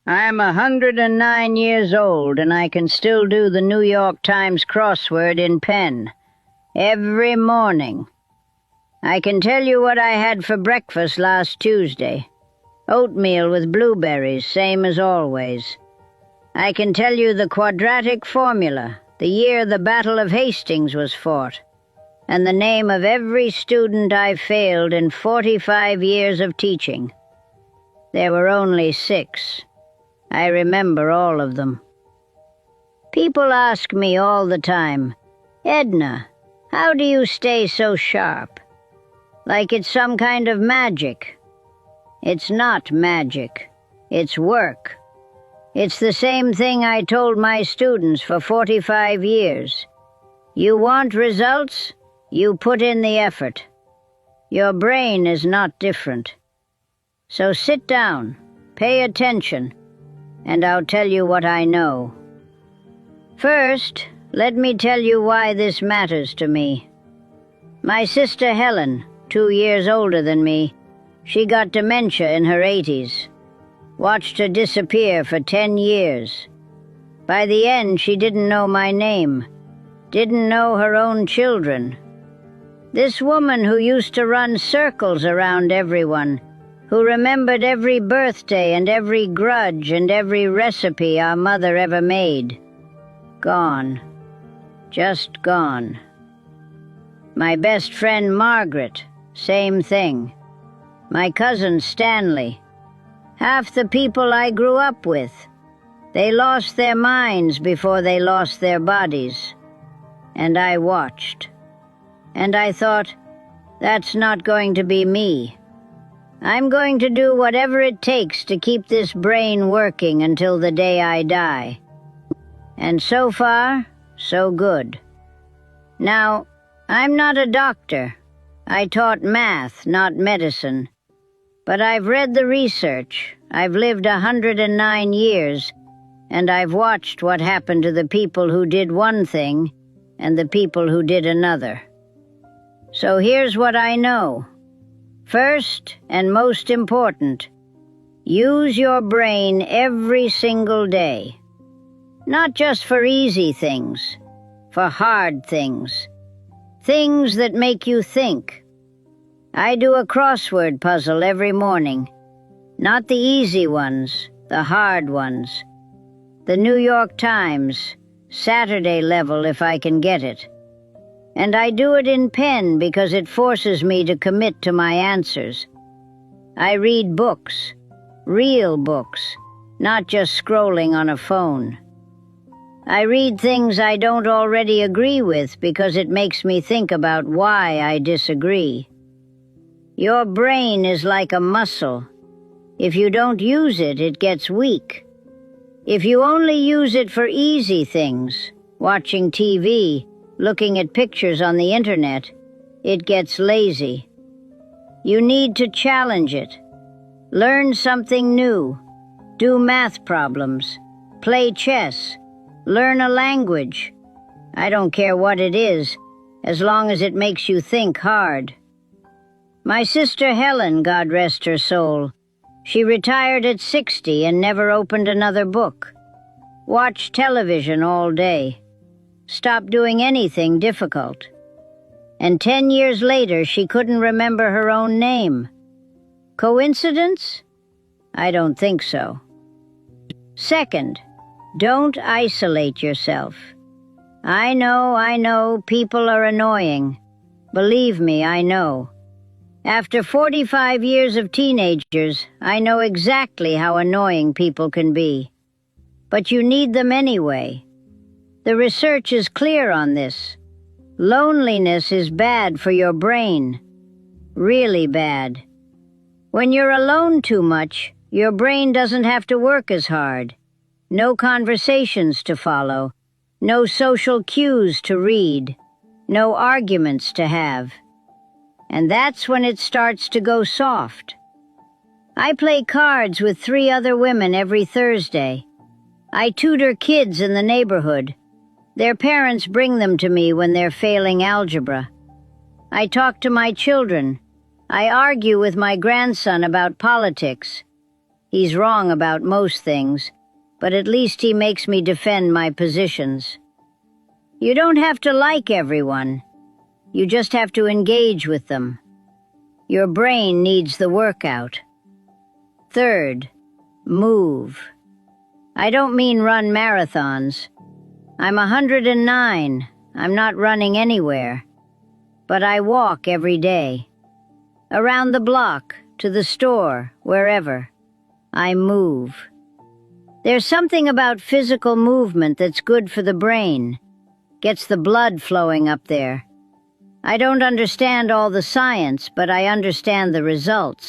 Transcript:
I'm 109 years old, and I can still do the New York Times crossword in pen. Every morning. I can tell you what I had for breakfast last Tuesday. Oatmeal with blueberries, same as always. I can tell you the quadratic formula, the year the Battle of Hastings was fought, and the name of every student I failed in 45 years of teaching. There were only 6. I remember all of them. People ask me all the time, "Edna, how do you stay so sharp?" Like it's some kind of magic. It's not magic. It's work. It's the same thing I told my students for 45 years. You want results? You put in the effort. Your brain is not different. So sit down, pay attention, and I'll tell you what I know. First, let me tell you why this matters to me. My sister Helen, 2 years older than me, she got dementia in her 80s. Watched her disappear for 10 years. By the end, she didn't know my name, didn't know her own children. This woman who used to run circles around everyone, who remembered every birthday and every grudge and every recipe our mother ever made. Gone. Just gone. My best friend Margaret, same thing. My cousin Stanley. Half the people I grew up with. They lost their minds before they lost their bodies. And I watched. And I thought, that's not going to be me. I'm going to do whatever it takes to keep this brain working until the day I die. And so far, so good. Now, I'm not a doctor. I taught math, not medicine. But I've read the research, I've lived 109 years, and I've watched what happened to the people who did one thing and the people who did another. So here's what I know. First, and most important, use your brain every single day. Not just for easy things, for hard things. Things that make you think. I do a crossword puzzle every morning. Not the easy ones, the hard ones. The New York Times, Saturday level if I can get it. And I do it in pen because it forces me to commit to my answers. I read books, real books, not just scrolling on a phone. I read things I don't already agree with because it makes me think about why I disagree. Your brain is like a muscle. If you don't use it, it gets weak. If you only use it for easy things, watching TV, looking at pictures on the internet, it gets lazy. You need to challenge it. Learn something new. Do math problems. Play chess. Learn a language. I don't care what it is, as long as it makes you think hard. My sister Helen, God rest her soul, she retired at 60 and never opened another book. Watched television all day. Stopped doing anything difficult. And 10 years later, she couldn't remember her own name. Coincidence? I don't think so. Second, don't isolate yourself. I know, people are annoying. Believe me, I know. After 45 years of teenagers, I know exactly how annoying people can be. But you need them anyway. The research is clear on this. Loneliness is bad for your brain. Really bad. When you're alone too much, your brain doesn't have to work as hard. No conversations to follow. No social cues to read. No arguments to have. And that's when it starts to go soft. I play cards with 3 other women every Thursday. I tutor kids in the neighborhood. Their parents bring them to me when they're failing algebra. I talk to my children. I argue with my grandson about politics. He's wrong about most things, but at least he makes me defend my positions. You don't have to like everyone. You just have to engage with them. Your brain needs the workout. Third, move. I don't mean run marathons. I'm 109. I'm not running anywhere. But I walk every day. Around the block, to the store, wherever. I move. There's something about physical movement that's good for the brain. Gets the blood flowing up there. I don't understand all the science, but I understand the results.